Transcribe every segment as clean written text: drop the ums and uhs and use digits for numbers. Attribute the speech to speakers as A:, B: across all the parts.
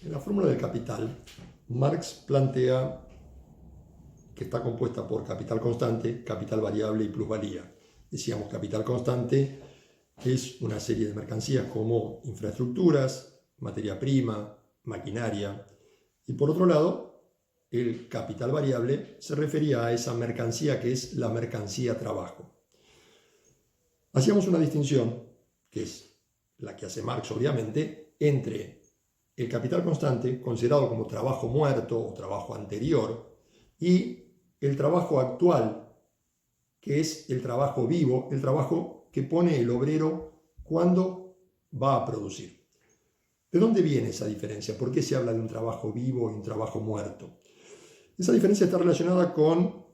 A: En la fórmula del capital, Marx plantea que está compuesta por capital constante, capital variable y plusvalía. Decíamos, capital constante es una serie de mercancías como infraestructuras, materia prima, maquinaria. Y por otro lado, el capital variable se refería a esa mercancía que es la mercancía trabajo. Hacíamos una distinción, que es la que hace Marx obviamente, entre el capital constante, considerado como trabajo muerto o trabajo anterior, y el trabajo actual, que es el trabajo vivo, el trabajo que pone el obrero cuando va a producir. ¿De dónde viene esa diferencia? ¿Por qué se habla de un trabajo vivo y un trabajo muerto? Esa diferencia está relacionada con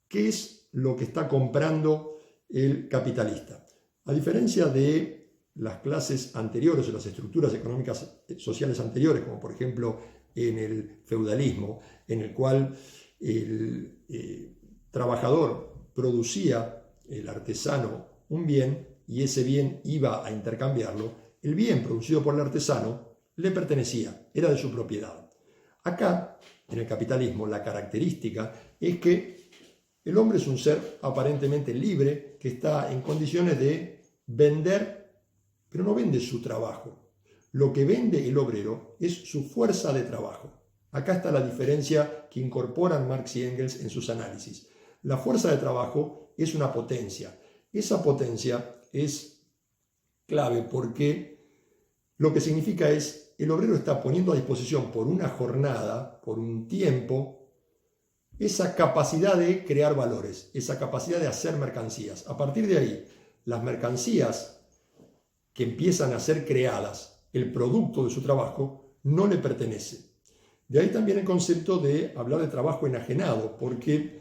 A: qué es lo que está comprando el capitalista. A diferencia de las clases anteriores o las estructuras económicas sociales anteriores, como por ejemplo en el feudalismo, en el cual el trabajador producía, el artesano, un bien y ese bien iba a intercambiarlo, el bien producido por el artesano le pertenecía, era de su propiedad. Acá, en el capitalismo, la característica es que el hombre es un ser aparentemente libre que está en condiciones de vender, pero no vende su trabajo. Lo que vende el obrero es su fuerza de trabajo. Acá está la diferencia que incorporan Marx y Engels en sus análisis. La fuerza de trabajo es una potencia. Esa potencia es clave porque lo que significa es el obrero está poniendo a disposición por una jornada, por un tiempo, esa capacidad de crear valores, esa capacidad de hacer mercancías. A partir de ahí, las mercancías que empiezan a ser creadas, el producto de su trabajo, no le pertenece. De ahí también el concepto de hablar de trabajo enajenado, porque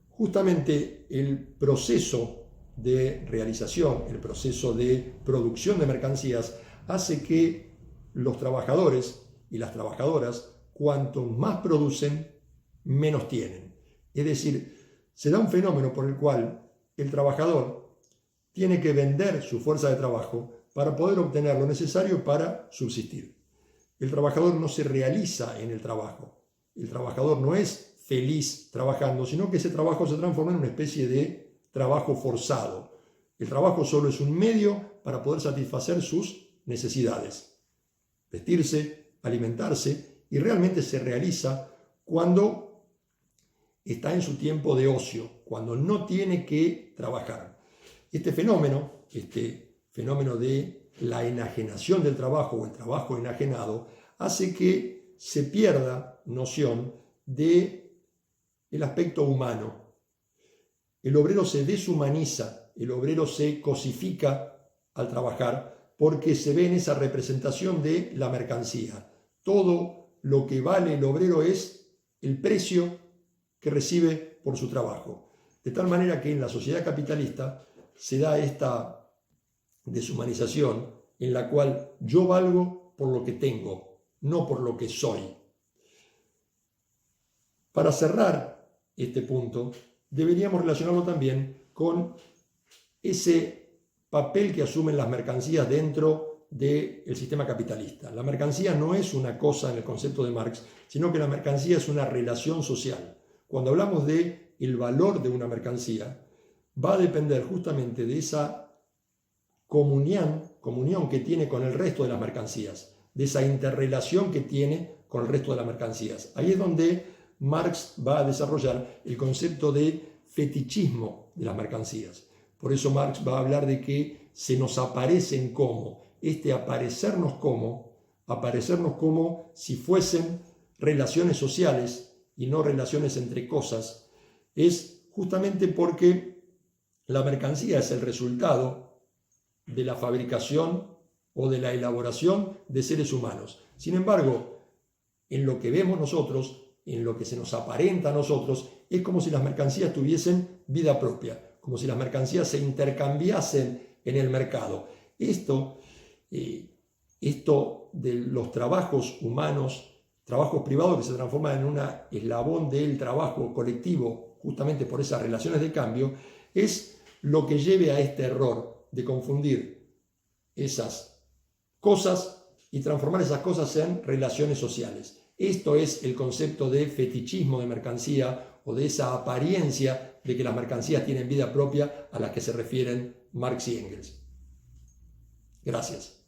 A: justamente el proceso de realización, el proceso de producción de mercancías, hace que los trabajadores y las trabajadoras, cuanto más producen, menos tienen. Es decir, se da un fenómeno por el cual el trabajador tiene que vender su fuerza de trabajo para poder obtener lo necesario para subsistir. El trabajador no se realiza en el trabajo. El trabajador no es feliz trabajando, sino que ese trabajo se transforma en una especie de trabajo forzado. El trabajo solo es un medio para poder satisfacer sus necesidades. Vestirse, alimentarse, y realmente se realiza cuando está en su tiempo de ocio, cuando no tiene que trabajar. Este fenómeno de la enajenación del trabajo o el trabajo enajenado hace que se pierda noción del aspecto humano. El obrero se deshumaniza, el obrero se cosifica al trabajar porque se ve en esa representación de la mercancía. Todo lo que vale el obrero es el precio que recibe por su trabajo. De tal manera que en la sociedad capitalista se da esta deshumanización en la cual yo valgo por lo que tengo, no por lo que soy. Para cerrar este punto, deberíamos relacionarlo también con ese papel que asumen las mercancías dentro del sistema capitalista. La mercancía no es una cosa en el concepto de Marx, sino que la mercancía es una relación social. Cuando hablamos de el valor de una mercancía, va a depender justamente de esa comunión que tiene con el resto de las mercancías, de esa interrelación que tiene con el resto de las mercancías. Ahí es donde Marx va a desarrollar el concepto de fetichismo de las mercancías. Por eso Marx va a hablar de que se nos aparecen como, aparecernos como si fuesen relaciones sociales y no relaciones entre cosas, es justamente porque la mercancía es el resultado de la fabricación o de la elaboración de seres humanos. Sin embargo, en lo que vemos nosotros, en lo que se nos aparenta a nosotros, es como si las mercancías tuviesen vida propia, como si las mercancías se intercambiasen en el mercado. Esto de los trabajos humanos, trabajos privados que se transforman en un eslabón del trabajo colectivo, justamente por esas relaciones de cambio, es lo que lleve a este error de confundir esas cosas y transformar esas cosas en relaciones sociales. Esto es el concepto de fetichismo de mercancía o de esa apariencia de que las mercancías tienen vida propia a la que se refieren Marx y Engels. Gracias.